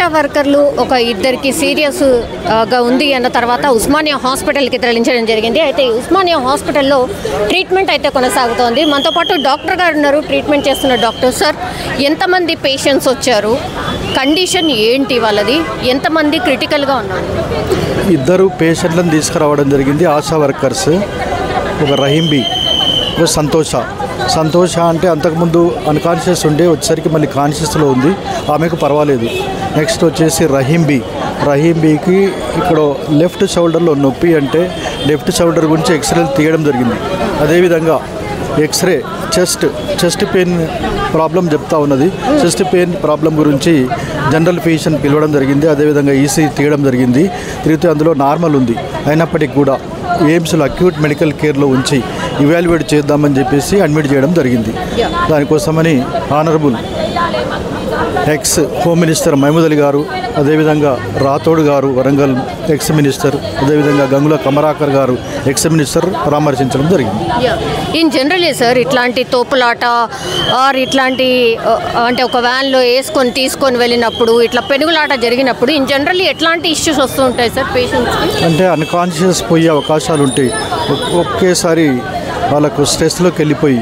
ఆశా వర్కర్లు ఒక ఇద్దరికి సీరియస్గా ఉంది అన్న తర్వాత ఉస్మానియా హాస్పిటల్కి తరలించడం జరిగింది. అయితే ఉస్మానియా హాస్పిటల్లో ట్రీట్మెంట్ అయితే కొనసాగుతోంది. మనతో పాటు డాక్టర్ గారు ఉన్నారు, ట్రీట్మెంట్ చేస్తున్న డాక్టర్. సార్, ఎంతమంది పేషెంట్స్ వచ్చారు, కండిషన్ ఏంటి వాళ్ళది, ఎంతమంది క్రిటికల్గా ఉన్నారు? ఇద్దరు పేషెంట్లను తీసుకురావడం జరిగింది. ఆశా వర్కర్స్, ఒక రహీంబీ, ఒక సంతోష అంటే అంతకుముందు అన్కాన్షియస్ ఉండే, వచ్చేసరికి మళ్ళీ కాన్షియస్లో ఉంది, ఆమెకు పర్వాలేదు. నెక్స్ట్ వచ్చేసి రహీంబీకి ఇక్కడ లెఫ్ట్ షోల్డర్లో నొప్పి, అంటే లెఫ్ట్ షోల్డర్ గురించి ఎక్స్రేలు తీయడం జరిగింది. అదేవిధంగా ఎక్స్రే చెస్ట్ పెయిన్ ప్రాబ్లం చెప్తా ఉన్నది. చెస్ట్ పెయిన్ ప్రాబ్లం గురించి జనరల్ ఫిజిషియన్ పిలవడం జరిగింది. అదేవిధంగా ఈసీ తీయడం జరిగింది. తిరిగితే అందులో నార్మల్ ఉంది. అయినప్పటికీ కూడా ఎయిమ్స్లో అక్యూట్ మెడికల్ కేర్లో ఉంచి ఇవాల్యుయేట్ చేద్దామని చెప్పేసి అడ్మిట్ చేయడం జరిగింది. దానికోసమని honourable ex home minister Mahmood Ali గారు, అదేవిధంగా రాథోడ్ గారు వరంగల్ ఎక్స్ మినిస్టర్, అదేవిధంగా గంగుల కమరాకర్ గారు ఎక్స్ మినిస్టర్ పరామర్శించడం జరిగింది. ఇన్ జనరలీ సార్, ఇట్లాంటి తోపులాట ఆర్ ఇట్లాంటి అంటే ఒక వ్యాన్లో వేసుకొని తీసుకొని వెళ్ళినప్పుడు ఇట్లా పెనుగులాట జరిగినప్పుడు ఇన్ జనరలీ ఎట్లాంటి ఇష్యూస్ వస్తూ ఉంటాయి సార్ పేషెంట్స్కి? అంటే అన్కాన్షియస్ పోయే అవకాశాలు ఉంటాయి. ఒకేసారి వాళ్ళకు స్ట్రెస్లోకి వెళ్ళిపోయి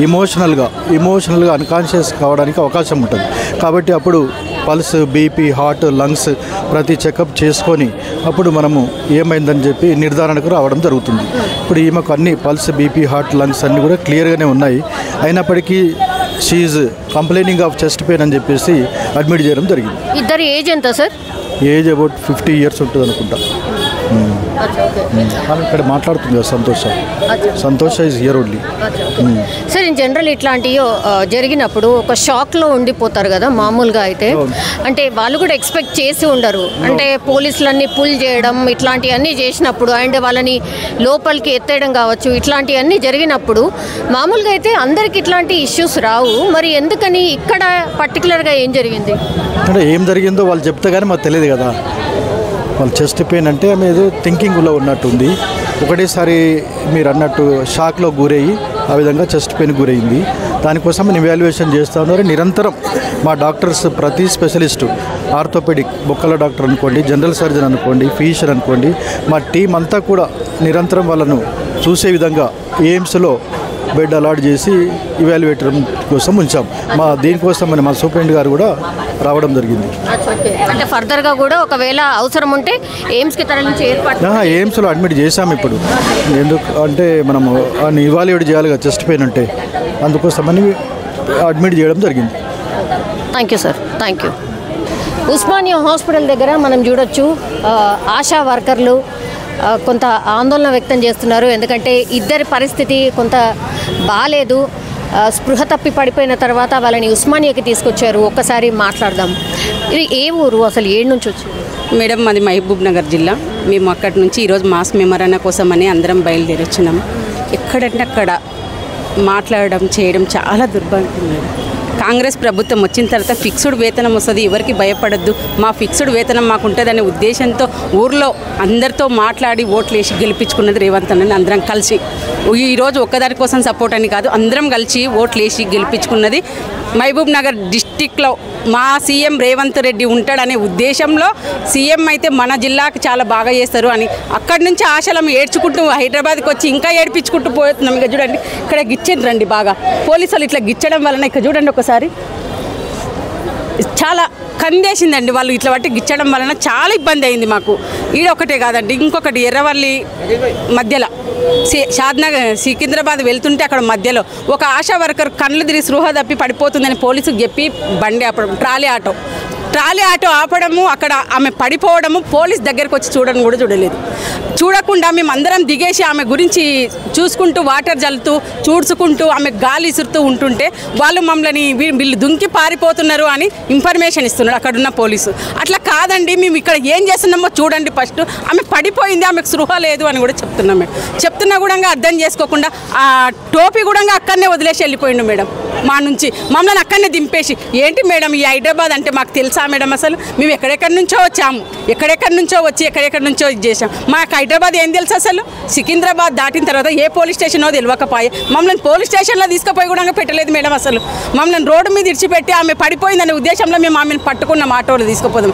ఇమోషనల్గా అన్కాన్షియస్ కావడానికి అవకాశం ఉంటుంది. కాబట్టి అప్పుడు పల్స్, బీపీ, హార్ట్, లంగ్స్ ప్రతి చెకప్ చేసుకొని అప్పుడు మనము ఏమైందని చెప్పి నిర్ధారణకు రావడం జరుగుతుంది. ఇప్పుడు ఈమెకు అన్ని పల్స్, బీపీ, హార్ట్, లంగ్స్ అన్నీ కూడా క్లియర్గానే ఉన్నాయి. అయినప్పటికీ she's complaining of chest pain అని చెప్పేసి అడ్మిట్ చేయడం జరిగింది. ఇద్దరు ఏజ్ ఎంత సార్? ఏజ్ అబౌట్ 50 years ఉంటుంది అనుకుంటా. ఇక్కడ మాట్లాడుతుంది కదా సంతోష is here only. Sir, in general ఇట్లాంటివి జరిగినప్పుడు ఒక షాక్లో ఉండిపోతారు కదా మామూలుగా. అయితే అంటే వాళ్ళు కూడా ఎక్స్పెక్ట్ చేసి ఉండరు, అంటే పోలీసులన్నీ పుల్ చేయడం ఇట్లాంటివన్నీ చేసినప్పుడు అండ్ వాళ్ళని లోపలికి ఎత్తేయడం కావచ్చు, ఇట్లాంటివన్నీ జరిగినప్పుడు మామూలుగా అయితే అందరికి ఇట్లాంటి ఇష్యూస్ రావు. మరి ఎందుకని ఇక్కడ పర్టికులర్గా ఏం జరిగింది? అంటే ఏం జరిగిందో వాళ్ళు చెప్తే కానీ మాకు తెలియదు కదా. వాళ్ళు చెస్ట్ పెయిన్ అంటే ఆమె ఏదో థింకింగ్లో ఉన్నట్టుంది. ఒకటేసారి మీరు అన్నట్టు షాక్లో గురయ్యి ఆ విధంగా చెస్ట్ పెయిన్ గురైంది. దానికోసం మనం ఇవాల్యుయేషన్ చేస్తూ ఉన్నారు నిరంతరం. మా డాక్టర్స్ ప్రతి స్పెషలిస్టు, ఆర్థోపెడిక్ బొక్కల డాక్టర్ అనుకోండి, జనరల్ సర్జన్ అనుకోండి, ఫిజిషియన్ అనుకోండి, మా టీం అంతా కూడా నిరంతరం వాళ్ళను చూసే విధంగా ఎయిమ్స్లో బెడ్ అలాట్ చేసి ఇవాల్యుయేటర్ కోసం ఉంచాం. దీనికోసం మా సూపరింటెండెంట్ గారు కూడా రావడం జరిగింది. అంటే ఫర్దర్గా కూడా ఒకవేళ అవసరం ఉంటే ఎయిమ్స్కి తరలించి ఎయిమ్స్లో అడ్మిట్ చేశాము. ఇప్పుడు ఎందుకు అంటే మనము ఇవాల్యుయేట్ చేయాలి కదా చెస్ట్ పెయిన్ అంటే, అందుకోసమని అడ్మిట్ చేయడం జరిగింది. Thank you sir, thank you. Osmania hospital దగ్గర మనం చూడొచ్చు ఆశా వర్కర్లు కొంత ఆందోళన వ్యక్తం చేస్తున్నారు. ఎందుకంటే ఇద్దరి పరిస్థితి కొంత బాగాలేదు. స్పృహ తప్పి పడిపోయిన తర్వాత వాళ్ళని ఉస్మానియాకి తీసుకొచ్చారు. ఒక్కసారి మాట్లాడదాం. ఇది ఏ ఊరు, అసలు ఏడు నుంచి వచ్చారు? మేడం, మాది మహబూబ్ నగర్ జిల్లా. మేము అక్కడి నుంచి ఈరోజు మాస్ మెమరణ కోసమని అందరం బయలుదేరి వచ్చినాము. ఎక్కడంటే అక్కడ మాట్లాడడం చేయడం చాలా దుర్భాగ్యం. కాంగ్రెస్ ప్రభుత్వం వచ్చిన తర్వాత ఫిక్స్డ్ వేతనం వస్తుంది, ఎవరికి భయపడద్దు, మా ఫిక్స్డ్ వేతనం మాకు ఉంటుందనే ఉద్దేశంతో ఊర్లో అందరితో మాట్లాడి ఓట్లు వేసి గెలిపించుకున్నది రేవంత్ అన్నని అందరం కలిసి. ఈరోజు ఒక్కదాని కోసం సపోర్ట్ అని కాదు, అందరం కలిసి ఓట్లు వేసి గెలిపించుకున్నది. మహబూబ్ నగర్ డిస్టిక్లో మా సీఎం రేవంత్ రెడ్డి ఉంటాడనే ఉద్దేశంలో సీఎం అయితే మన జిల్లాకు చాలా బాగా చేస్తారు అని అక్కడి నుంచి ఆశలం ఏడ్చుకుంటూ హైదరాబాద్కి వచ్చి ఇంకా ఏడ్పించుకుంటూ పోతున్నాం. ఇక చూడండి, ఇక్కడ గిచ్చేది రండి బాగా పోలీసులు. ఇట్లా గిచ్చడం వలన ఇక్కడ చూడండి ఒకసారి చాలా కందేసిందండి. వాళ్ళు ఇట్లా బట్టి గిచ్చడం వలన చాలా ఇబ్బంది అయింది మాకు. ఈడొకటే కాదండి, ఇంకొకటి ఎర్రవల్లి మధ్యలో షాద్నగర్ సికింద్రాబాద్ వెళ్తుంటే అక్కడ మధ్యలో ఒక ఆశా వర్కర్ కళ్ళు తిరిగి స్పృహ తప్పి పడిపోతుందని పోలీసుకు చెప్పి బండి ఆపడం, ట్రాలీ ఆటో ఆపడము, అక్కడ ఆమె పడిపోవడము, పోలీస్ దగ్గరకు వచ్చి చూడడం కూడా చూడలేదు. చూడకుండా మేము అందరం దిగేసి ఆమె గురించి చూసుకుంటూ వాటర్ జల్లుతూ చూడ్చుకుంటూ ఆమె గాలి ఇసురుతూ ఉంటుంటే వాళ్ళు మమ్మల్ని వీళ్ళు దుంకి పారిపోతున్నారు అని ఇన్ఫర్మేషన్ ఇస్తున్నారు అక్కడున్న పోలీసు. అట్లా కాదండి, మేము ఇక్కడ ఏం చేస్తున్నామో చూడండి, ఫస్ట్ ఆమె పడిపోయింది, ఆమెకు స్పృహ లేదు అని కూడా చెప్తున్నాం. మేడం చెప్తున్నా కూడా అర్థం చేసుకోకుండా ఆ టోపీ కూడా అక్కడనే వదిలేసి వెళ్ళిపోయిండు మేడం. మా నుంచి మమ్మల్ని అక్కడనే దింపేసి, ఏంటి మేడం ఈ హైదరాబాద్ అంటే మాకు తెలుసా మేడం అసలు మేము ఎక్కడెక్కడి నుంచో వచ్చాము, ఎక్కడెక్కడి నుంచో వచ్చి ఎక్కడెక్కడి నుంచో ఇది చేసాం. మాకు హైదరాబాద్ ఏం తెలుసు అసలు? సికింద్రాబాద్ దాటిన తర్వాత ఏ పోలీస్ స్టేషనో తెలియకపోయే మమ్మల్ని పోలీస్ స్టేషన్లో తీసుకుపోయి కూడా పెట్టలేదు మేడం. అసలు మమ్మల్ని రోడ్డు మీద ఇడిచిపెట్టి ఆమె పడిపోయిందనే ఉద్దేశంలో మేము ఆమెను పట్టుకున్నాం, ఆటోలో తీసుకుపోదాం.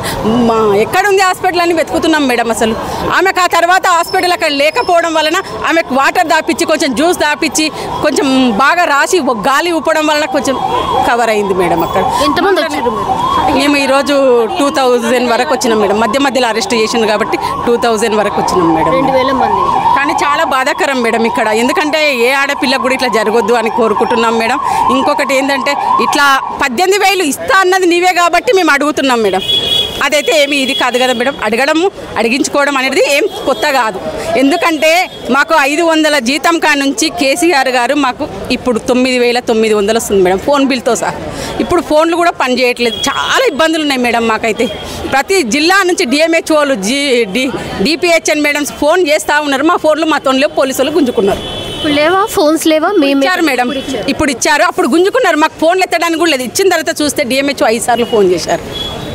ఎక్కడుంది హాస్పిటల్ అని వెతుకుతున్నాం మేడం. అసలు ఆమెకు ఆ తర్వాత హాస్పిటల్ అక్కడ లేకపోవడం వలన ఆమెకు వాటర్ దాపిచ్చి కొంచెం జ్యూస్ దాపిచ్చి కొంచెం బాగా రాసి గాలి ఊపడం వలన కొంచెం కవర్ అయింది మేడం. అక్కడ ఎంతమంది వచ్చారు? మేము ఈరోజు 2000 వరకు వచ్చినాం మేడం. మధ్యలో అరెస్ట్ చేసింది కాబట్టి 2000 వరకు వచ్చినాం మేడం. 2000 మంది. కానీ చాలా బాధాకరం మేడం ఇక్కడ, ఎందుకంటే ఏ ఆడపిల్లకు కూడా ఇట్లా జరగొద్దు అని కోరుకుంటున్నాం మేడం. ఇంకొకటి ఏంటంటే ఇట్లా 18,000 ఇస్తా అన్నది నీవే కాబట్టి మేము అడుగుతున్నాం మేడం. అదైతే ఏమి ఇది కాదు కదా మేడం. అడిగించుకోవడం అనేది ఏం కొత్త కాదు. ఎందుకంటే మాకు 500 జీతం నుంచి కేసీఆర్ గారు మాకు ఇప్పుడు 9,900 వస్తుంది మేడం, ఫోన్ బిల్తో సహా. ఇప్పుడు ఫోన్లు కూడా పనిచేయట్లేదు, చాలా ఇబ్బందులు ఉన్నాయి మేడం మాకైతే. ప్రతి జిల్లా నుంచి డిఎంహెచ్ఓలు డిపిహెచ్ఎన్ మేడం ఫోన్ చేస్తూ ఉన్నారు. మా ఫోన్లు మా తోన్లో పోలీసులు గుంజుకున్నారు. లేవా ఫోన్స్ లేవా? మేము ఇచ్చారు మేడం, ఇప్పుడు ఇచ్చారు, అప్పుడు గుంజుకున్నారు. మాకు ఫోన్లు ఎత్తడానికి కూడా లేదు. ఇచ్చిన తర్వాత చూస్తే డిఎంహెచ్ఓ 5 సార్లు ఫోన్ చేశారు,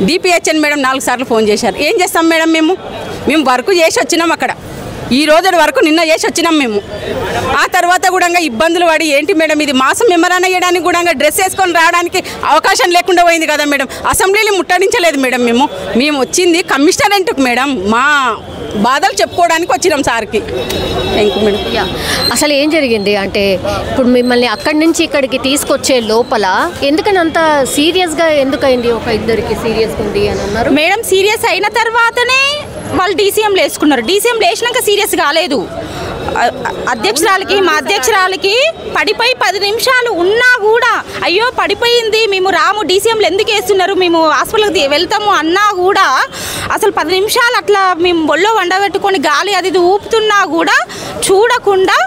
డిపిహెచ్ఎన్ మేడం 4 సార్లు ఫోన్ చేశారు. ఏం చేస్తాం మేడం? మేము వర్క్ చేసి వచ్చినాం అక్కడ. ఈ రోజు వరకు నిన్న చేసి వచ్చినాం మేము. ఆ తర్వాత కూడా ఇబ్బందులు పడి ఏంటి మేడం ఇది మాసం మెమరాన్ అయ్యడానికి కూడా డ్రెస్ వేసుకొని రావడానికి అవకాశం లేకుండా పోయింది కదా మేడం. అసెంబ్లీని ముట్టడించలేదు మేడం. మేము వచ్చింది కమిషనరేట్కి మేడం, మా బాధలు చెప్పుకోవడానికి వచ్చినాం సార్కి. Thank you madam. అసలు ఏం జరిగింది అంటే ఇప్పుడు మిమ్మల్ని అక్కడి నుంచి ఇక్కడికి తీసుకొచ్చే లోపల ఎందుకని అంత సీరియస్గా ఎందుకైంది? ఒక ఇద్దరికి సీరియస్గా ఉంది అని అన్నారు మేడం. సీరియస్ అయిన తర్వాతనే వాళ్ళు డీసీఎంలు వేసుకున్నారు. డీసీఎంలు వేసినాక సీరియస్ కాలేదు. మా అధ్యక్షురాలకి పడిపోయి 10 నిమిషాలు ఉన్నా కూడా అయ్యో పడిపోయింది మేము రాము, డీసీఎంలు ఎందుకు వేస్తున్నారు, మేము హాస్పిటల్కి వెళ్తాము అన్నా కూడా అసలు 10 నిమిషాలు అట్లా మేము ఒళ్ళో వండబెట్టుకొని గాలి అది ఊపుతున్నా కూడా చూడకుండా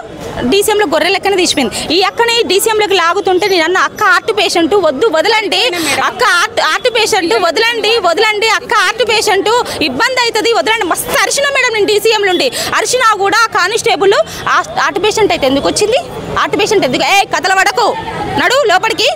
డీసీఎంలో గొర్రె లెక్కన తీసిపోయింది. ఈ అక్కని డీసీఎంలోకి లాగుతుంటే నేను అన్న అక్క హార్ట్ పేషెంట్ వద్దు వదలండి, అక్క హార్ట్ పేషెంట్ వదలండి అక్క హార్ట్ పేషెంట్ ఇబ్బంది అవుతుంది వదలండి. మస్తు అరిచిన మేడం నేను డీసీఎం నుండి అరిచినా కూడా కానిస్టేబుల్ హార్ట్ పేషెంట్ అయితే ఎందుకు వచ్చింది, హార్ట్ పేషెంట్ ఎందుకు కథల పడకు నడు లోపలికి,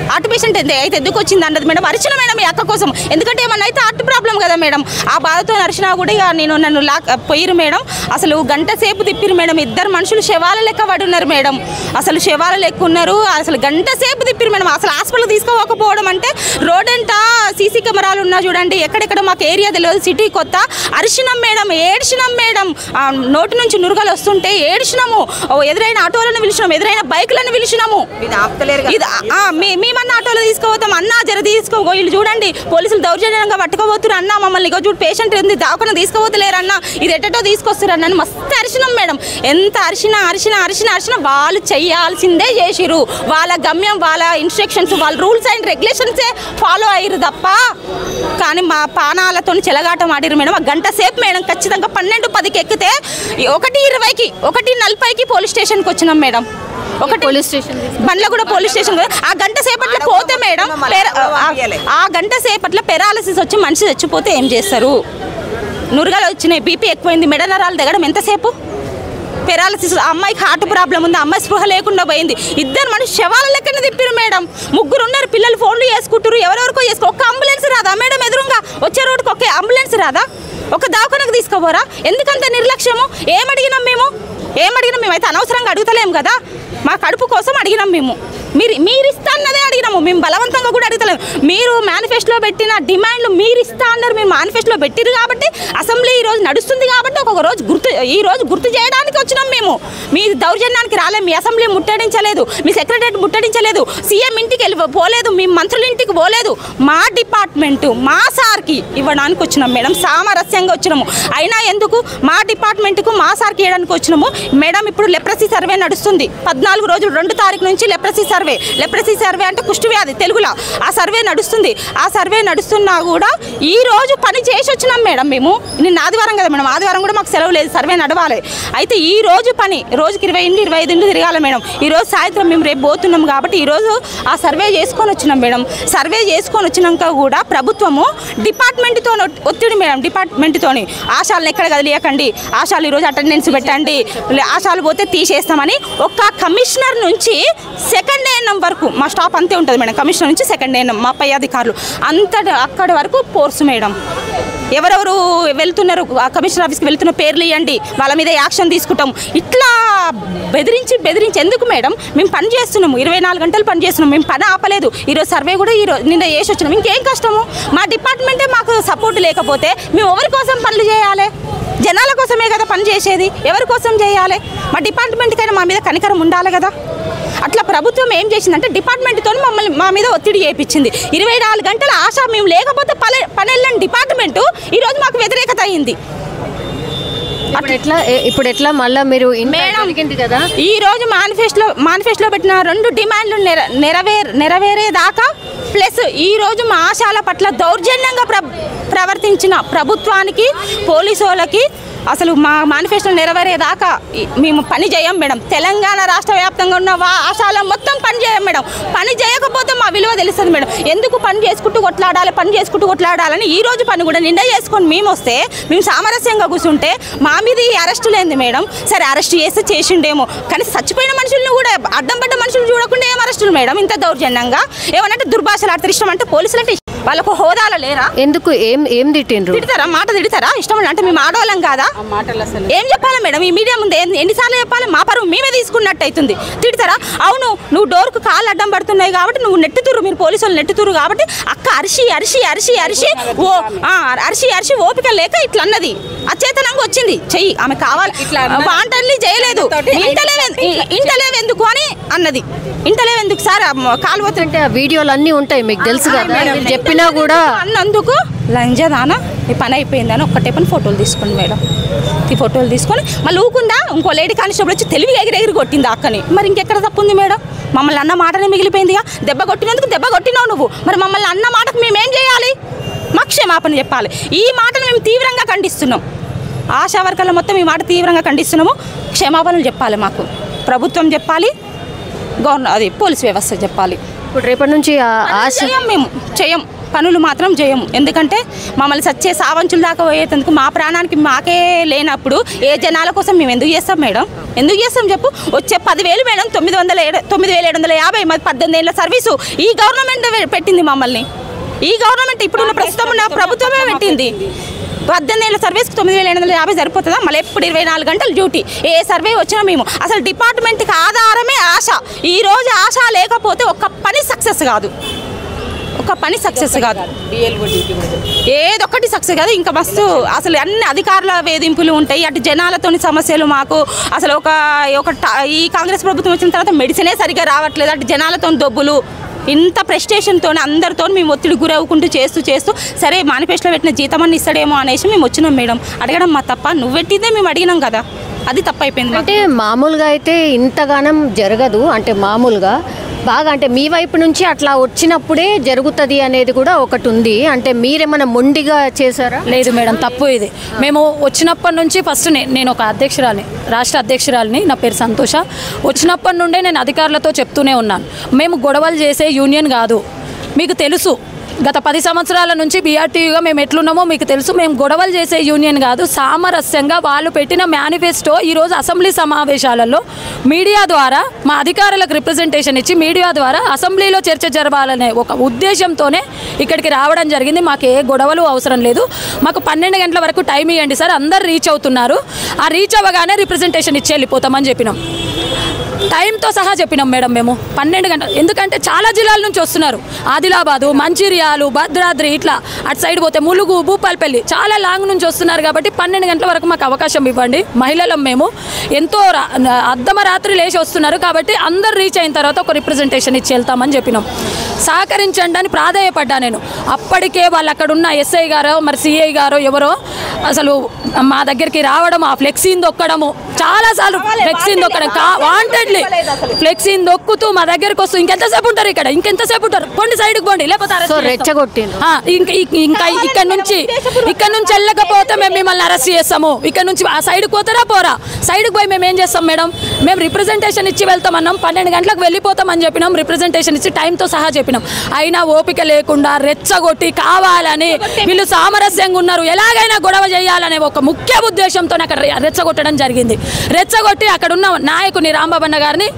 హార్ట్ పేషెంట్ అయితే ఎందుకు వచ్చింది అన్నది మేడం. అరిచిన మేడం ఈ అక్క కోసం, ఎందుకంటే ఏమన్నా అయితే హార్ట్ ప్రాబ్లం కదా మేడం. ఆ బాధతో అరిచినా కూడా ఇక నన్ను పోయిరు మేడం. అసలు గంట సేపు తిప్పిరు మేడం. 2 మనుషులు శవాల లెక్క పడి ఉన్నారు మేడం. అసలు శవాల లెక్క ఉన్నారు. అసలు గంట సేపు తిప్పిరు మేడం. అసలు హాస్పిటల్ తీసుకోకపోవడం అంటే రోడ్డంతా సీసీ కెమెరాలు ఉన్నా చూడండి, ఎక్కడెక్కడ మాకు ఏరియా తెలియదు, సిటీ కొత్త. అరిచినాం మేడం, ఏడ్చినాం మేడం. నోటి నుంచి నురుగలు వస్తుంటే ఏడ్చినాము. ఎదురైన ఆటోలను పిలిచినాము, ఎదురైన బైకులను పిలిచినాము. మేమన్నా ఆటోలో తీసుకోపోతాం అన్నా జర తీసుకో, వీళ్ళు చూడండి పోలీసులు దౌర్జన్యంగా పట్టుకోబోతున్నారు అన్న మమ్మల్ని. ఇక చూడు పేషెంట్ ఉంది దావకన తీసుకోపోతలేరు అన్న, ఇది ఎట్టో తీసుకొస్తారు అన్న. మస్తు అరిచినాం మేడం. ఎంత అరిచినా వాళ్ళు చెయ్యాల్సిందే చేసిరు. వాళ్ళ గమ్యం, వాళ్ళ ఇన్స్ట్రక్షన్స్, వాళ్ళ రూల్స్ అండ్ రెగ్యులేషన్సే ఫాలో అయ్యారు తప్ప కానీ మా పానాలతో చెలగాటం ఆడిరు మేడం. ఆ గంట సేపు మేడం ఖచ్చితంగా 12:10కి ఎక్కితే 1:20కి 1:40కి పోలీస్ స్టేషన్కి వచ్చినాం మేడం. పోలీస్ స్టేషన్ బండ్ల కూడా పోలీస్ స్టేషన్. ఆ గంట సేపట్లో పోతే మేడం, ఆ గంట సేపట్లో పెరాలసిస్ వచ్చి మనిషి చచ్చిపోతే ఏం చేస్తారు? నురగలు వచ్చినాయి, బీపీ ఎక్కువైంది, మెడ నరాలు దిగడం ఎంతసేపు? పెరాలసిస్, అమ్మాయికి హార్ట్ ప్రాబ్లం ఉంది, అమ్మాయి స్పృహ లేకుండా పోయింది. 2 మనిషి శవాల లెక్కన తిప్పిరు మేడం. 3 ఉన్నారు పిల్లలు, ఫోన్లు చేసుకుంటారు, ఎవరెవరికో చేసుకో. ఒక్క అంబులెన్స్ రాదా మేడం? ఎదురుగా వచ్చే రోడ్డుకి ఒకే అంబులెన్స్ రాదా? ఒక దవాఖానకు తీసుకోపోరా? ఎందుకంత నిర్లక్ష్యము? ఏమడిగినాం మేము? మేమైతే అనవసరంగా అడుగుతలేము కదా, మా కడుపు కోసం అడిగినాం మేము. మీరు ఇస్తా అన్నదే అడిగినాము, మేము బలవంతంగా కూడా అడుగుతలేము. మీరు మేనిఫెస్టోలో పెట్టిన డిమాండ్లు మీరు ఇస్తా అన్నారు, మీరు మేనిఫెస్టోలో పెట్టిరు కాబట్టి అసెంబ్లీ ఈరోజు నడుస్తుంది కాబట్టి ఈ రోజు గుర్తు చేయడానికి వచ్చినాం మేము. మీ దౌర్జన్యానికి రాలేదు, మీ అసెంబ్లీ ముట్టడించలేదు, మీ సెక్రటరీ ముట్టడించలేదు, సీఎం ఇంటికి పోలేదు, మీ మంత్రుల ఇంటికి పోలేదు. మా డిపార్ట్మెంటు మా సార్కి ఇవ్వడానికి వచ్చినాం మేడం. సామరస్యంగా వచ్చినాము. అయినా ఎందుకు మా డిపార్ట్మెంట్కు మా సార్కి ఇవ్వడానికి వచ్చినాము మేడం. ఇప్పుడు లెప్రసీ సర్వే నడుస్తుంది 14 రోజులు, 2 తారీఖు నుంచి లెప్రసీ సర్వే అంటే కుష్టి వ్యాధి తెలుగులో. ఆ సర్వే నడుస్తుంది. ఆ సర్వే నడుస్తున్నా కూడా ఈ రోజు పని చేసి వచ్చినాం మేడం. మేము నిన్న ఆదివారం కదా మేడం, ఆదివారం కూడా మాకు సెలవు లేదు, సర్వే నడవాలి. అయితే ఈ రోజు పని రోజుకి 20-25 తిరగాలి మేడం. ఈ రోజు సాయంత్రం మేము రేపు పోతున్నాం కాబట్టి ఈరోజు ఆ సర్వే చేసుకొని వచ్చినాం మేడం. సర్వే చేసుకొని వచ్చినాక కూడా ప్రభుత్వము డిపార్ట్మెంట్తో ఒత్తిడి మేడం, డిపార్ట్మెంట్తోని ఆశాలను ఎక్కడ కదిలియకండి, ఆశాలు ఈరోజు అటెండెన్స్ పెట్టండి, ఆశాలు పోతే తీసేస్తామని ఒక్క కమిషనర్ నుంచి సెకండ్ ఏఎన్ఎం వరకు మా స్టాప్ అంతే ఉంటుంది మేడం. కమిషనర్ నుంచి సెకండ్ ఏఎన్ఎం మా పై అధికారులు అక్కడి వరకు ఫోర్స్ మేడం. ఎవరెవరు వెళ్తున్నారు కమిషనర్ ఆఫీస్కి వెళ్తున్న పేర్లు ఇవ్వండి, వాళ్ళ మీద యాక్షన్ తీసుకుంటాం. ఇట్లా బెదిరించి ఎందుకు మేడం? మేము పని చేస్తున్నాము, 24 గంటలు పని చేస్తున్నాం, మేము పని ఆపలేదు. ఈరోజు సర్వే కూడా నిన్న చేసి వచ్చినాం. ఇంకేం కష్టము? మా డిపార్ట్మెంటే మాకు సపోర్ట్ లేకపోతే మేము ఎవరి కోసం పనులు చేయాలి? జనాల కోసమే కదా పని చేసేది, ఎవరి కోసం చేయాలి? మా డిపార్ట్మెంట్కైనా మా మీద కనికరం ఉండాలి కదా. అట్లా ప్రభుత్వం ఏం చేసిందంటే డిపార్ట్మెంట్తో మా మీద ఒత్తిడి చేయించింది. 24 గంటల ఆశ మేము లేకపోతే పని వెళ్ళని డిపార్ట్మెంటు ఈరోజు మాకు వ్యతిరేకత అయింది. ఇప్పుడు ఎట్లా మళ్ళీ మీరు కదా ఈ రోజు మేనిఫెస్టోలో పెట్టిన 2 డిమాండ్లు నెరవేరేదాకా ప్లస్ ఈ రోజు మా ఆశాల పట్ల దౌర్జన్యంగా ప్రవర్తించిన ప్రభుత్వానికి, పోలీసు వాళ్ళకి అసలు మా మేనిఫెస్టో నెరవేరేదాకా మేము పని చేయం మేడం. తెలంగాణ రాష్ట్ర వ్యాప్తంగా ఉన్న ఆశాల మొత్తం పని చేయం మేడం. పని చేయకపోతే మా విలువ తెలుస్తుంది మేడం. ఎందుకు పని చేసుకుంటూ కొట్లాడాలని ఈ రోజు పని కూడా నిండా చేసుకొని మేము వస్తే మేము సామరస్యంగా కూర్చుంటే మా మీద ఈ అరెస్టులు ఏంది మేడం? సరే అరెస్ట్ చేస్తే చేసిండేమో, కానీ చచ్చిపోయిన మనుషులను కూడా అడ్డం పడ్డ మనుషులు చూడకుండా ఏం అరెస్టులు మేడం? ఇంత దౌర్జన్యంగా ఏమనంటే దుర్భాషలు ఆడతారు. ఇష్టం అంటే పోలీసులు అంటే వాళ్ళకు హోదాలో లేరా? ఎందుకు ఏం తిడతారా? మాట తిడతారా? ఇష్టం అంటే మేము ఆడవాళ్ళం కాదా? ఏం చెప్పాలి మేడం? ఈ మీడియా ముందు ఎన్నిసార్లు చెప్పాలి? మా పరువు మేమే తీసుకున్నట్టు అవుతుంది. తిడతారా? అవును, నువ్వు డోర్కు కాళ్ళు అడ్డం పడుతున్నాయి కాబట్టి నువ్వు నెట్టుతురు, మీరు పోలీసు వాళ్ళు నెట్టుతురు కాబట్టి అక్క అరిసి ఓపిక లేక ఇట్లా అన్నది. అచేతనంగా వచ్చింది చెయ్యి, ఆమె కావాలి వాంటర్లీ చేయలేదు. ఇంటలేవు ఎందుకు అని అన్నది. ఇంటలేవు ఎందుకు సార్? కాలు పోతుంటే ఆ వీడియోలు అన్నీ ఉంటాయి, మీకు తెలుసు కదా. చెప్పినా కూడా అన్నందుకు లంజదానా ఈ పని అయిపోయిందని ఒక్కటే పని ఫోటోలు తీసుకోండి మేడం. ఈ ఫోటోలు తీసుకొని మళ్ళీ ఊకుందా ఇంకో లేడీ కానిస్టేబుల్ వచ్చి తెలివిగా ఎగిరెగిరి కొట్టింది అక్కని. మరి ఇంకెక్కడ తప్పు ఉంది మేడం? మమ్మల్ని అన్న మాటనే మిగిలిపోయిందిగా. దెబ్బ కొట్టినందుకు దెబ్బ కొట్టినావు నువ్వు, మరి మమ్మల్ని అన్న మాటకు మేమేం చేయాలి? మాకు క్షమాపణ చెప్పాలి. ఈ మాటను మేము తీవ్రంగా ఖండిస్తున్నాం. ఆశా వర్కర్లు మొత్తం ఈ మాట తీవ్రంగా ఖండిస్తున్నాము. క్షమాపణలు చెప్పాలి, మాకు ప్రభుత్వం చెప్పాలి, పోలీస్ వ్యవస్థ చెప్పాలి. ఇప్పుడు రేపటి నుంచి మేము చేయం, పనులు మాత్రం చేయము. ఎందుకంటే మమ్మల్ని సచ్చే సావంచుల దాకా పోయేందుకు మా ప్రాణానికి మాకే లేనప్పుడు ఏ జనాల కోసం మేము ఎందుకు చేస్తాం మేడం? ఎందుకు చేస్తాం చెప్పు? వచ్చే 10,000 మేడం, 9,750 మాది 18 ఏళ్ళ సర్వీసు. ఈ గవర్నమెంట్ పెట్టింది మమ్మల్ని. ఈ గవర్నమెంట్ ఇప్పుడున్న ప్రస్తుతం ఉన్న ప్రభుత్వమే పెట్టింది. 18 ఏళ్ళ సర్వీస్కి 9,750 సరిపోతుందా? మళ్ళీ ఎప్పుడు 24 గంటలు డ్యూటీ. ఏ సర్వే వచ్చినా మేము అసలు డిపార్ట్మెంట్కి ఆధారమే ఆశ. ఈరోజు ఆశ లేకపోతే ఒక్క పని సక్సెస్ కాదు. ఏదొక్కటి సక్సెస్ కాదు. ఇంకా మస్తు అసలు అన్ని అధికారుల వేధింపులు ఉంటాయి, అటు జనాలతోని సమస్యలు. మాకు అసలు ఈ కాంగ్రెస్ ప్రభుత్వం వచ్చిన తర్వాత మెడిసినే సరిగ్గా రావట్లేదు, అటు జనాలతో దొబ్బులు. ఇంత ప్రెస్టేషన్తో అందరితో మేము ఒత్తిడి గురవుకుంటూ చేస్తూ సరే మేనిఫెస్టోలో పెట్టిన జీతం అన్ని ఇస్తాడేమో అనేసి మేము వచ్చినాం మేడం. అడగడం మా తప్ప? నువ్వు పెట్టిందే మేము అడిగినాం కదా, అది తప్పైపోయింది. అంటే మామూలుగా అయితే ఇంతగానం జరగదు. అంటే మామూలుగా బాగా అంటే మీ వైపు నుంచి అట్లా వచ్చినప్పుడే జరుగుతుంది అనేది కూడా ఒకటి ఉంది. అంటే మీరేమైనా మొండిగా చేశారా? లేదు మేడం, తప్పు ఇది. మేము వచ్చినప్పటి నుంచి ఫస్ట్ నేను ఒక అధ్యక్షురాలిని, రాష్ట్ర అధ్యక్షురాలిని, నా పేరు సంతోష. వచ్చినప్పటి నుండే నేను అధికారులతో చెప్తూనే ఉన్నాను, మేము గొడవలు చేసే యూనియన్ కాదు. మీకు తెలుసు గత 10 సంవత్సరాల నుంచి బీఆర్టీయూగా మేము ఎట్లున్నామో మీకు తెలుసు. మేము గొడవలు చేసే యూనియన్ కాదు. సామరస్యంగా వాళ్ళు పెట్టిన మేనిఫెస్టో ఈరోజు అసెంబ్లీ సమావేశాలలో మీడియా ద్వారా మా అధికారులకు రిప్రజెంటేషన్ ఇచ్చి మీడియా ద్వారా అసెంబ్లీలో చర్చ జరపాలనే ఒక ఉద్దేశంతోనే ఇక్కడికి రావడం జరిగింది. మాకు ఏ గొడవలు అవసరం లేదు. మాకు 12 గంటల వరకు టైం ఇవ్వండి సార్, అందరు రీచ్ అవుతున్నారు. ఆ రీచ్ అవ్వగానే రిప్రజెంటేషన్ ఇచ్చి వెళ్ళిపోతామని చెప్పినాం. టైంతో సహా చెప్పినాం మేడం మేము 12 గంటలు. ఎందుకంటే చాలా జిల్లాల నుంచి వస్తున్నారు, ఆదిలాబాదు, మంచిర్యాలు, భద్రాద్రి, ఇట్లా అటు సైడ్ పోతే ములుగు, భూపాలపల్లి, చాలా లాంగ్ నుంచి వస్తున్నారు. కాబట్టి 12 గంటల వరకు మాకు అవకాశం ఇవ్వండి. మహిళలం మేము, ఎంతో అర్ధమరాత్రి లేచి వస్తున్నారు కాబట్టి అందరు రీచ్ అయిన తర్వాత ఒక రిప్రజెంటేషన్ ఇచ్చి వెళ్తామని చెప్పినాం. సహకరించండి అని ప్రాధాయపడ్డా నేను. అప్పటికే వాళ్ళు అక్కడ ఉన్న ఎస్ఐ గారో మరి సిఐ గారో ఎవరో అసలు మా దగ్గరికి రావడం, ఆ ఫ్లెక్సీని దొక్కడము, చాలాసార్లు ఫ్లెక్సీని దొక్కడం, వాంటెడ్లీ ఫ్లెక్సీని దొక్కుతూ మా దగ్గరికి వస్తూ ఇంకెంతసేపు ఉంటారు ఇక్కడ, ఇంకెంతసేపు ఉంటారు, పోండి సైడ్కి పోండి, లేకపోతే ఇంకా ఇక్కడ నుంచి వెళ్ళకపోతే మేము మిమ్మల్ని అరెస్ట్ చేస్తాము. ఇక్కడ నుంచి ఆ సైడ్కి పోతారా పోరా, సైడ్కి పోయి మేము ఏం చేస్తాం మేడం? మేము రిప్రజెంటేషన్ ఇచ్చి వెళ్తామన్నాం, 12 గంటలకు వెళ్ళిపోతామని చెప్పినాం, రిప్రజెంటేషన్ ఇచ్చి టైంతో సహా చెప్పినాం. అయినా ఓపిక లేకుండా రెచ్చగొట్టి కావాలని వీళ్ళు సామరస్యంగా ఉన్నారు, ఎలాగైనా గొడవ చేయాలనే ఒక ముఖ్య ఉద్దేశంతో అక్కడ రెచ్చగొట్టడం జరిగింది. రెచ్చగొట్టి అక్కడ ఉన్న నాయకుని రాంబాబన్న గారిని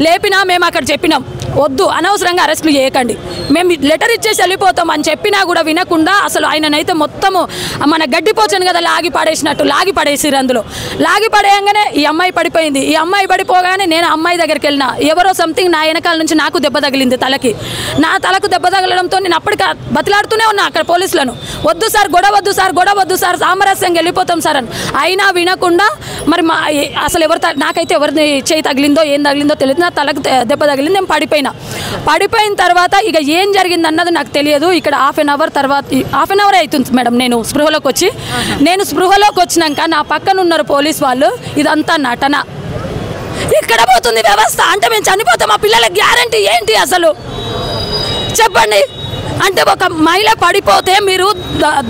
లేపినా మేము అక్కడ చెప్పినాం, వద్దు అనవసరంగా అరెస్టులు చేయకండి, మేము లెటర్ ఇచ్చేసి వెళ్ళిపోతాం అని చెప్పినా కూడా వినకుండా అసలు ఆయననైతే మొత్తము మన గడ్డిపోచను కదా లాగి పడేసిరు. అందులో లాగి పడేయంగానే ఈ అమ్మాయి పడిపోయింది. ఈ అమ్మాయి పడిపోగానే నేను అమ్మాయి దగ్గరికి వెళ్ళినా, ఎవరో సంథింగ్ నా వెనకాల నుంచి నాకు దెబ్బ తగిలింది తలకి. నా తలకు దెబ్బ తగలడంతో నేను అప్పటికి బతిలాడుతూనే ఉన్నా అక్కడ పోలీసులను, వద్దు సార్ గొడవద్దు సార్ సామరస్యంగా వెళ్ళిపోతాం సార్ అని. అయినా వినకుండా మరి అసలు నాకైతే ఎవరిని చేయి తగిలిందో ఏం తగిలిందో తెలియదు, నా తలకు దెబ్బ తగిలింది. నేను పడిపోయిన తర్వాత ఇక ఏం జరిగింది అన్నది నాకు తెలియదు. ఇక్కడ హాఫ్ అన్ అవర్ అవుతుంది మేడం నేను స్పృహలోకి వచ్చినాక నా పక్కన ఉన్నారు పోలీస్ వాళ్ళు, ఇదంతా నటన, ఇక్కడ పోతుంది వ్యవస్థ అంటే మేము చనిపోతాం, మా పిల్లల గ్యారంటీ ఏంటి అసలు చెప్పండి. అంటే ఒక మహిళ పడిపోతే మీరు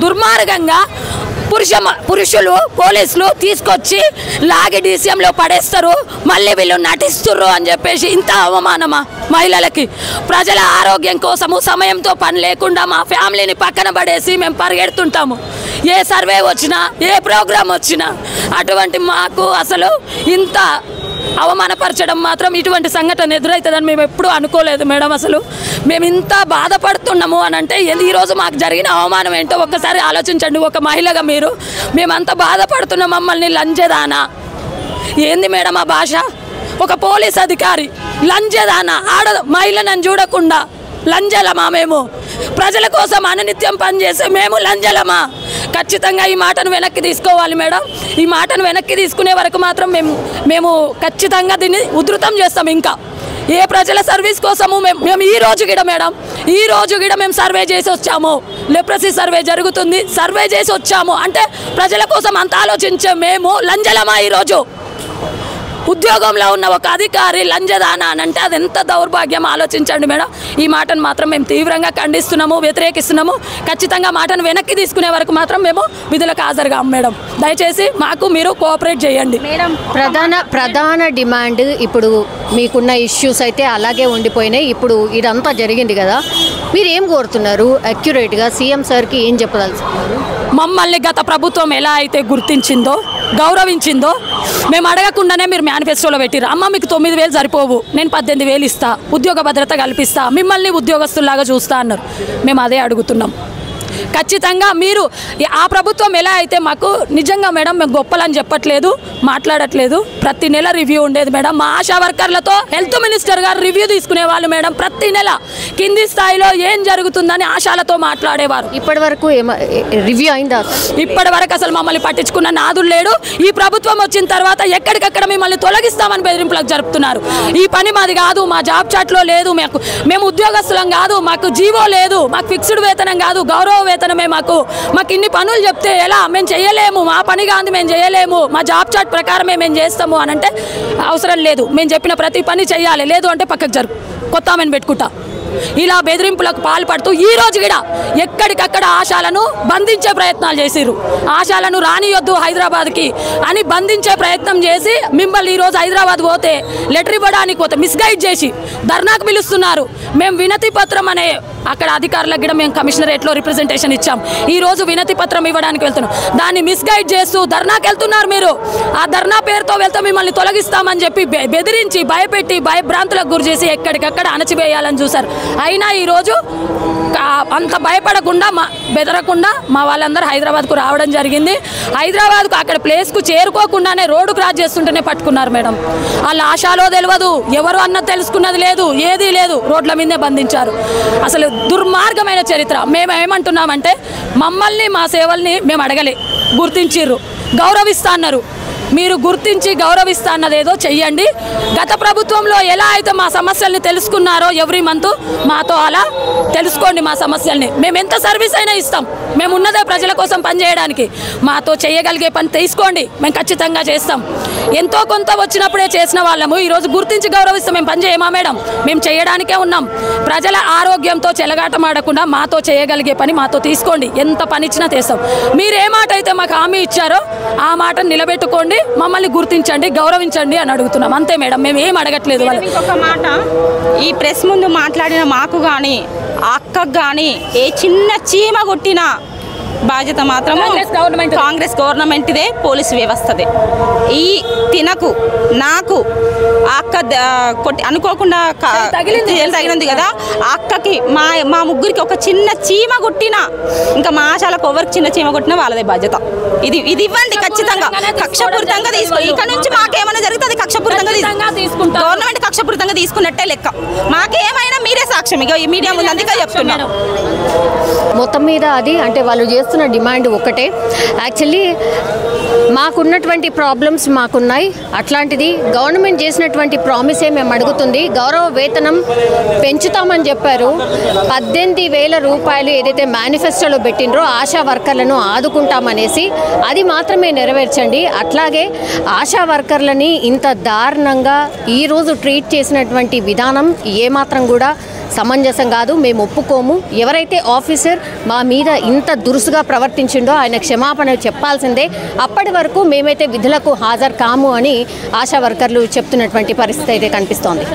దుర్మార్గంగా పురుషులు పోలీసులు తీసుకొచ్చి లాగి డీసీఎంలో పడేస్తారు, మళ్ళీ వీళ్ళు నటిస్తుర్రు అని చెప్పేసి ఇంత అవమానమా మహిళలకి? ప్రజల ఆరోగ్యం కోసము సమయంతో పని లేకుండా మా ఫ్యామిలీని పక్కన పడేసి మేము పరిగెడుతుంటాము. ఏ సర్వే వచ్చినా ఏ ప్రోగ్రాం వచ్చినా అటువంటి మాకు అసలు ఇంత అవమానపరచడం మాత్రం ఇటువంటి సంఘటన ఎదురవుతుందని మేము ఎప్పుడూ అనుకోలేదు మేడం. అసలు మేము ఇంత బాధపడుతున్నాము అని అంటే ఈరోజు మాకు జరిగిన అవమానం ఏంటో ఒక్కసారి ఆలోచించండి. ఒక మహిళగా మేమంత బాధపడుతున్నాం, మమ్మల్ని లంజదానా ఏంది మేడం ఆ భాష? ఒక పోలీస్ అధికారి లంజదానా, మహిళలను చూడకుండా లంజలమా? మేము ప్రజల కోసం అనునిత్యం పనిచేసే మేము లంజలమా? ఖచ్చితంగా ఈ మాటను వెనక్కి తీసుకోవాలి మేడం. ఈ మాటను వెనక్కి తీసుకునే వరకు మాత్రం మేము ఖచ్చితంగా దీన్ని ఉధృతం చేస్తాం. ఇంకా ఏ ప్రజల సర్వీస్ కోసము మేము ఈ రోజు గిడ మేము సర్వే చేసి వచ్చాము, లెప్రసీ సర్వే జరుగుతుంది, సర్వే చేసి వచ్చాము అంటే ప్రజల కోసం అంత ఆలోచించే మేము లంజలమా? ఈరోజు ఉద్యోగంలో ఉన్న ఒక అధికారి లంజదానా అని అంటే అది ఎంత దౌర్భాగ్యం ఆలోచించండి మేడం. ఈ మాటను మాత్రం మేము తీవ్రంగా ఖండిస్తున్నాము, వ్యతిరేకిస్తున్నాము. ఖచ్చితంగా మాటను వెనక్కి తీసుకునే వరకు మాత్రం మేము విధులకు హాజరుగాము మేడం. దయచేసి మాకు మీరు కోఆపరేట్ చేయండి మేడం. ప్రధాన డిమాండ్ ఇప్పుడు మీకున్న ఇష్యూస్ అయితే అలాగే ఉండిపోయినాయి. ఇప్పుడు ఇదంతా జరిగింది కదా, మీరు ఏం కోరుతున్నారు? అక్యురేట్గా సీఎం సార్కి ఏం చెప్పదలుచుకున్నారు? మమ్మల్ని గత ప్రభుత్వం ఎలా అయితే గుర్తించిందో గౌరవించిందో మేము అడగకుండానే మీరు మేనిఫెస్టోలో పెట్టిరు, అమ్మ మీకు 9,000 సరిపోవు, నేను 18,000 ఇస్తా, ఉద్యోగ భద్రత కల్పిస్తా, మిమ్మల్ని ఉద్యోగస్తుల్లాగా చూస్తా అన్నారు. మేము అదే అడుగుతున్నాం. ఖచ్చితంగా మీరు ఆ ప్రభుత్వం ఎలా అయితే మాకు నిజంగా మేడం మేము గొప్పలని చెప్పట్లేదు, మాట్లాడట్లేదు. ప్రతి నెల రివ్యూ ఉండేది మేడం. మా ఆశా వర్కర్లతో హెల్త్ మినిస్టర్ గారు రివ్యూ తీసుకునేవాళ్ళు మేడం. ప్రతి నెల కింది స్థాయిలో ఏం జరుగుతుందని ఆశాలతో మాట్లాడేవారు. ఇప్పటి వరకు రివ్యూ అయిందా? ఇప్పటి వరకు అసలు మమ్మల్ని పట్టించుకున్న నాదుడు లేడు. ఈ ప్రభుత్వం వచ్చిన తర్వాత ఎక్కడికక్కడ మిమ్మల్ని తొలగిస్తామని బెదిరింపులకు జరుపుతున్నారు. ఈ పని మాది కాదు, మా జాబ్ చాట్లో లేదు, మేము ఉద్యోగస్తులం కాదు, మాకు జీవో లేదు, మాకు ఫిక్స్డ్ వేతనం కాదు, గౌరవ వేతనమే మాకు ఇన్ని పనులు చెప్తే ఎలా? మేము చేయలేము, మా పని కాదు, మేము చేయలేము, మా జాబ్ చార్ట్ ప్రకారమే మేము చేస్తాము అని అంటే అవసరం లేదు, మేము చెప్పిన ప్రతి పని చేయాలి, లేదు అంటే పక్కకు జరుపు, కొత్త ఆమెను పెట్టుకుంటా. ఇలా బెదిరింపులకు పాల్పడుతూ ఈ రోజు కూడా ఎక్కడికక్కడ ఆశాలను బంధించే ప్రయత్నాలు చేసిర్రు. ఆశాలను రానియొద్దు హైదరాబాద్కి అని బంధించే ప్రయత్నం చేసి మిమ్మల్ని ఈరోజు హైదరాబాద్ పోతే లెటర్ ఇవ్వడానికి పోతే మిస్గైడ్ చేసి ధర్నాకు పిలుస్తున్నారు. మేము వినతి పత్రం అనే అక్కడ అధికారులకు కూడా మేము కమిషనరేట్లో రిప్రజెంటేషన్ ఇచ్చాం. ఈరోజు వినతి పత్రం ఇవ్వడానికి వెళ్తున్నాం, దాన్ని మిస్గైడ్ చేస్తూ ధర్నాకు వెళ్తున్నారు. మీరు ఆ ధర్నా పేరుతో వెళ్తే మిమ్మల్ని తొలగిస్తామని చెప్పి బెదిరించి భయపెట్టి భయభ్రాంతులకు గురి చేసి ఎక్కడికక్కడ అణచివేయాలని చూశారు. అయినా ఈరోజు అంత భయపడకుండా బెదరకుండా మా వాళ్ళందరూ హైదరాబాద్కు రావడం జరిగింది. హైదరాబాద్కు అక్కడ ప్లేస్కు చేరుకోకుండానే రోడ్డు క్రాస్ చేస్తుంటేనే పట్టుకున్నారు మేడం. వాళ్ళ ఆశాలో తెలియదు, ఎవరు అన్నది తెలుసుకున్నది లేదు, ఏదీ లేదు, రోడ్ల మీదే బంధించారు. అసలు దుర్మార్గమైన చరిత్ర. మేము ఏమంటున్నామంటే మమ్మల్ని మా సేవల్ని మేము అడగలే, గుర్తించిర్రు, గౌరవిస్తా అన్నారు. మీరు గుర్తించి గౌరవిస్తా అన్నదేదో చెయ్యండి. గత ప్రభుత్వంలో ఎలా అయితే మా సమస్యల్ని తెలుసుకున్నారో ఎవ్రీ మంత్ మాతో అలా తెలుసుకోండి మా సమస్యల్ని. మేము ఎంత సర్వీస్ అయినా ఇస్తాం, మేము ఉన్నదే ప్రజల కోసం పనిచేయడానికి. మాతో చేయగలిగే పని తీసుకోండి, మేము ఖచ్చితంగా చేస్తాం. ఎంతో కొంత వచ్చినప్పుడే చేసిన వాళ్ళము ఈరోజు గుర్తించి గౌరవిస్తాం. మేము పని చేయమా మేడం? మేము చేయడానికే ఉన్నాం. ప్రజల ఆరోగ్యంతో చెలగాటమాడకుండా మాతో చేయగలిగే పని మాతో తీసుకోండి, ఎంత పని ఇచ్చినా చేస్తాం. మీరు ఏ మాట అయితే మాకు హామీ ఇచ్చారో ఆ మాటను నిలబెట్టుకోండి, మమ్మల్ని గుర్తించండి, గౌరవించండి అని అడుగుతున్నాం. అంతే మేడం, మేము ఏం అడగట్లేదు. ఇంకొక మాట, ఈ ప్రెస్ ముందు మాట్లాడిన మాకు కానీ అక్కకు కానీ ఏ చిన్న చీమ కొట్టినా బాధ్యత మాత్రం కాంగ్రెస్ గవర్నమెంట్దే, పోలీసు వ్యవస్థదే. ఈ తినకు నాకు అక్క కొట్టి అనుకోకుండా తగిలింది కదా, అక్కకి మా ముగ్గురికి ఒక చిన్న చీమ కొట్టినా, ఇంకా మా ఆశాలకు ఎవరికి చిన్న చీమ కొట్టినా వాళ్ళదే బాధ్యత. ఇది ఇవ్వండి ఖచ్చితంగా, కక్షపూరితంగా తీసుకో. ఇక్కడ నుంచి మాకేమైనా జరుగుతుంది కక్షపూరితంగా తీసుకుంటాం. గవర్నమెంట్ కక్షపూరితంగా తీసుకున్నట్టే లెక్క. మాకేమైనా మీరే సాక్ష్యం, ఇక ఈ మీడియా ముందు అందుకే చెప్తున్నారు. మొత్తం మీద అది అంటే వాళ్ళు చేస్తున్న డిమాండ్ ఒకటే. యాక్చువల్లీ మాకున్నటువంటి ప్రాబ్లమ్స్ మాకున్నాయి, అట్లాంటిది గవర్నమెంట్ చేసినటువంటి ప్రామిసే మేము అడుగుతుంది. గౌరవ వేతనం పెంచుతామని చెప్పారు. 18,000 రూపాయలు ఏదైతే మేనిఫెస్టోలో పెట్టినరో ఆశా వర్కర్లను ఆదుకుంటామనేసి, అది మాత్రమే నెరవేర్చండి. అట్లాగే ఆశా వర్కర్లని ఇంత దారుణంగా ఈరోజు ట్రీట్ చేసినటువంటి విధానం ఏమాత్రం కూడా సమంజసం కాదు, మేము ఒప్పుకోము. ఎవరైతే ఆఫీసర్ మా మీద ఇంత దురుసుగా ప్రవర్తించిండో ఆయన క్షమాపణ చెప్పాల్సిందే. అప్పటి వరకు మేమైతే విధులకు హాజరు కాము అని ఆశా వర్కర్లు చెప్తున్నటువంటి పరిస్థితి అయితే కనిపిస్తోంది.